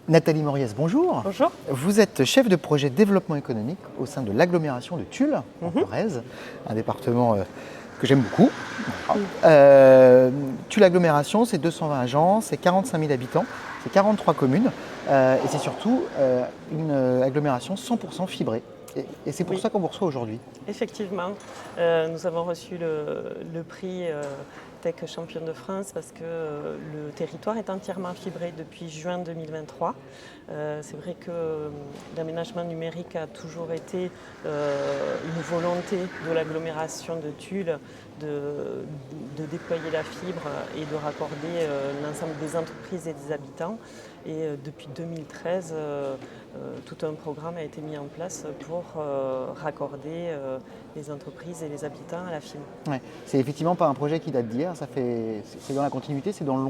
Nathalie Moriès, bonjour. Bonjour. Vous êtes chef de projet développement économique au sein de l'agglomération de Tulle, en Corrèze, un département que j'aime beaucoup. Tulle Agglomération, c'est 220 agents, c'est 45 000 habitants, c'est 43 communes et c'est surtout une agglomération 100% fibrée. Et c'est pour ça qu'on vous reçoit aujourd'hui. Effectivement, nous avons reçu le prix Tech Championne de France parce que le territoire est entièrement fibré depuis juin 2023. C'est vrai que l'aménagement numérique a toujours été une volonté de l'agglomération de Tulle de déployer la fibre et de raccorder l'ensemble des entreprises et des habitants. Et depuis 2013, tout un programme a été mis en place pour raccorder les entreprises et les habitants à la fibre. Ouais. C'est effectivement pas un projet qui date d'hier, c'est dans la continuité, c'est dans le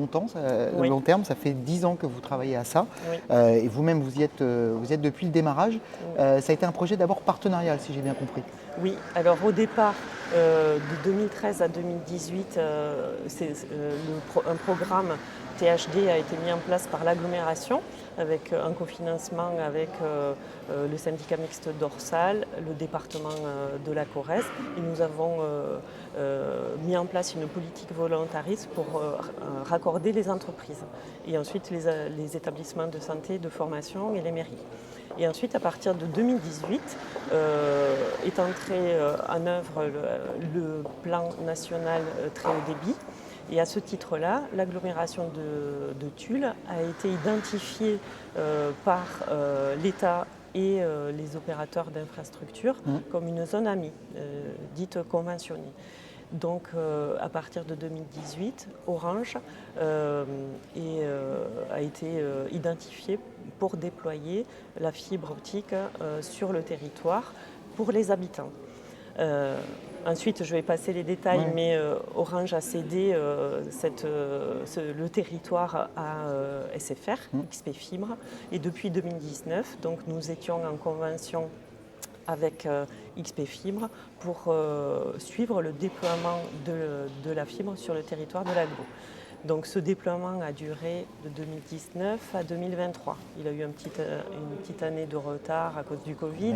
Oui. long terme, ça fait 10 ans que vous travaillez à ça. Oui. Et vous-même vous y êtes depuis le démarrage. Oui. Ça a été un projet d'abord partenarial, si j'ai bien compris. Oui, alors au départ, de 2013 à 2018, un programme THD a été mis en place par l'agglomération avec un cofinancement avec le syndicat mixte dorsal, le département de la Corrèze. Et nous avons mis en place une politique volontariste pour raccorder les entreprises et ensuite les établissements de santé, de formation et les mairies. Et ensuite, à partir de 2018, est entré en œuvre le plan national très haut débit. Et à ce titre-là, l'agglomération de Tulle a été identifiée par l'État et les opérateurs d'infrastructures comme une zone AMI, dite conventionnée. Donc à partir de 2018, Orange a été identifié pour déployer la fibre optique sur le territoire pour les habitants. Ensuite, je vais passer les détails, mais Orange a cédé le territoire à SFR, XP Fibre, et depuis 2019, donc nous étions en convention avec XP Fibre pour suivre le déploiement de la fibre sur le territoire de l'agglo. Donc ce déploiement a duré de 2019 à 2023. Il a eu une petite année de retard à cause du Covid,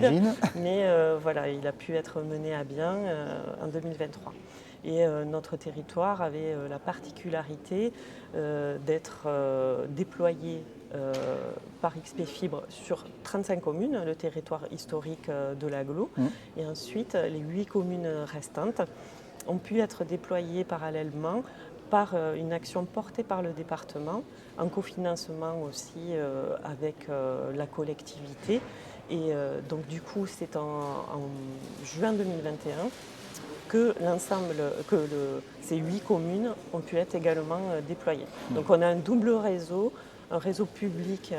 mais voilà, il a pu être mené à bien en 2023. Et notre territoire avait la particularité d'être déployé par XP Fibre sur 35 communes, le territoire historique de l'agglo. Et ensuite, les 8 communes restantes ont pu être déployées parallèlement par une action portée par le département, en cofinancement aussi avec la collectivité. Et donc du coup, c'est en juin 2021 que ces 8 communes ont pu être également déployées. Donc on a un double réseau, un réseau public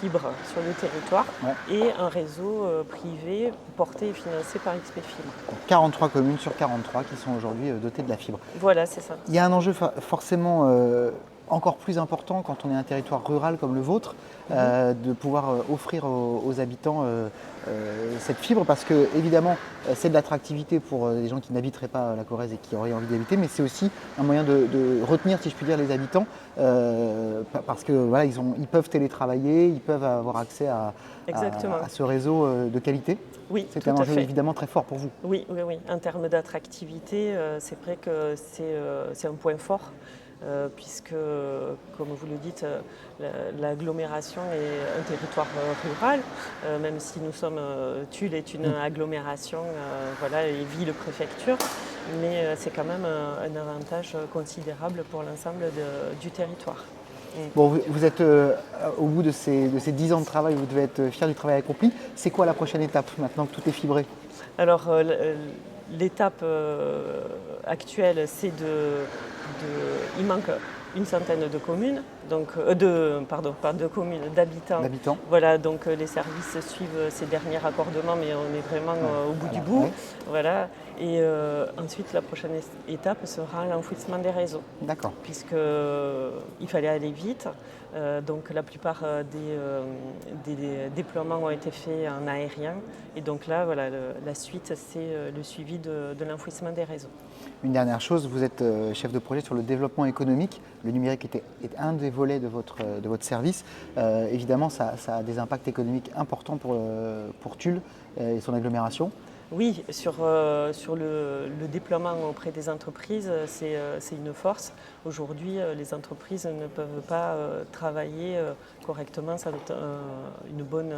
fibre sur le territoire et un réseau privé porté et financé par XP Fibre. 43 communes sur 43 qui sont aujourd'hui dotées de la fibre. Voilà, c'est ça. Il y a un enjeu forcément encore plus important quand on est un territoire rural comme le vôtre, de pouvoir offrir aux habitants cette fibre, parce que évidemment c'est de l'attractivité pour les gens qui n'habiteraient pas la Corrèze et qui auraient envie d'habiter, mais c'est aussi un moyen de retenir, si je puis dire, les habitants, parce que voilà, ils peuvent télétravailler, ils peuvent avoir accès à ce réseau de qualité. Oui, c'est un enjeu évidemment très fort pour vous. Oui. En termes d'attractivité, c'est vrai que c'est un point fort. Puisque, comme vous le dites, l'agglomération est un territoire rural, même si nous sommes, Tulle est une agglomération, et ville-préfecture, mais c'est quand même un avantage considérable pour l'ensemble du territoire. Bon, vous êtes au bout de ces 10 ans de travail, vous devez être fier du travail accompli. C'est quoi la prochaine étape maintenant que tout est fibré ? Alors, l'étape actuelle, c'est il manque une centaine de communes, donc de communes, d'habitants. Voilà, donc les services suivent ces derniers raccordements, mais on est vraiment au bout du bout. Voilà. Et ensuite, la prochaine étape sera l'enfouissement des réseaux. D'accord. Puisqu'il fallait aller vite. Donc la plupart des déploiements ont été faits en aérien. Et donc là, voilà, la suite, c'est le suivi de l'enfouissement des réseaux. Une dernière chose, vous êtes chef de projet sur le développement économique. Le numérique est un des volets de votre service. Évidemment, ça a des impacts économiques importants pour Tulle et son agglomération. Oui, sur le déploiement auprès des entreprises, c'est une force. Aujourd'hui, les entreprises ne peuvent pas travailler correctement sans une bonne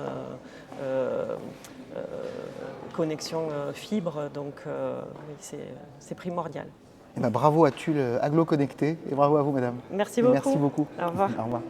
connexion fibre, donc oui, c'est primordial. Eh ben, bravo à Tulle Aglo Connecté et bravo à vous, madame. Merci beaucoup. Merci beaucoup. Au revoir. Au revoir.